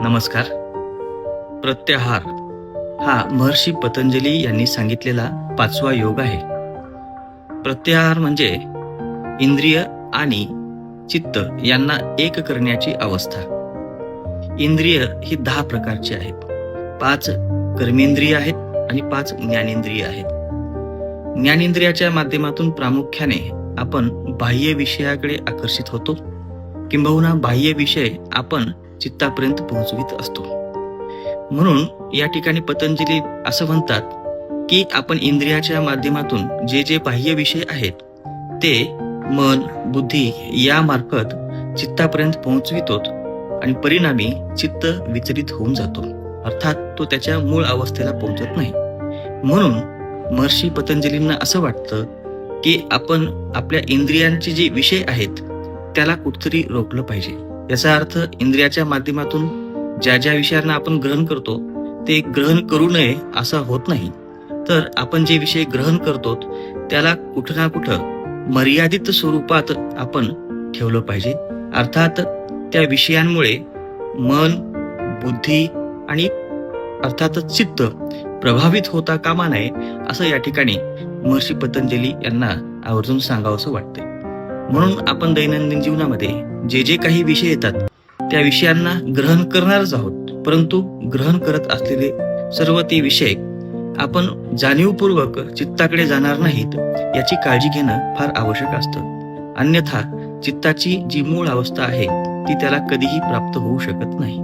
नमस्कार. प्रत्याहार हा महर्षी पतंजली यांनी सांगितलेला 5वा योग आहे. प्रत्याहार म्हणजे इंद्रिय आणि चित्त यांना एक करण्याची अवस्था. इंद्रिय ही 10 प्रकारची आहेत. 5 कर्मेंद्रिय आहेत आणि 5 ज्ञानेंद्रिय आहेत. ज्ञानेंद्रियाच्या माध्यमातून प्रामुख्याने आपण बाह्य विषयाकडे आकर्षित होतो, किंबहुना बाह्य विषय आपण चित्तापर्यंत पोहोचवित असतो. म्हणून या ठिकाणी पतंजली असं म्हणतात की आपण इंद्रियाच्या माध्यमातून जे जे बाह्य विषय आहेत ते मन, बुद्धी यामार्फत चित्तापर्यंत पोहोचवितो आणि परिणामी चित्त विचलित होऊन जातो, अर्थात तो त्याच्या मूळ अवस्थेला पोहोचत नाही. म्हणून महर्षी पतंजलींना असं वाटतं की आपण आपल्या इंद्रियांचे जे विषय आहेत त्याला कुठतरी रोखलं पाहिजे. याचा अर्थ इंद्रियाच्या माध्यमातून ज्या ज्या विषयांना आपण ग्रहण करतो ते ग्रहण करू नये असं होत नाही, तर आपण जे विषय ग्रहण करतो त्याला कुठं ना कुठं मर्यादित स्वरूपात आपण ठेवलं पाहिजे. अर्थात त्या विषयांमुळे मन, बुद्धी आणि अर्थातच चित्त प्रभावित होता कामा नये असं या ठिकाणी महर्षी पतंजली यांना आवर्जून सांगावंसं वाटते. म्हणून आपण दैनंदिन जीवनामध्ये जे जे काही विषय येतात त्या विषयांना ग्रहण करणारच आहोत, परंतु ग्रहण करत असलेले सर्व ते विषय आपण जाणीवपूर्वक चित्ताकडे जाणार नाहीत याची काळजी घेणं फार आवश्यक असतं. अन्यथा चित्ताची जी मूळ अवस्था आहे ती त्याला कधीही प्राप्त होऊ शकत नाही.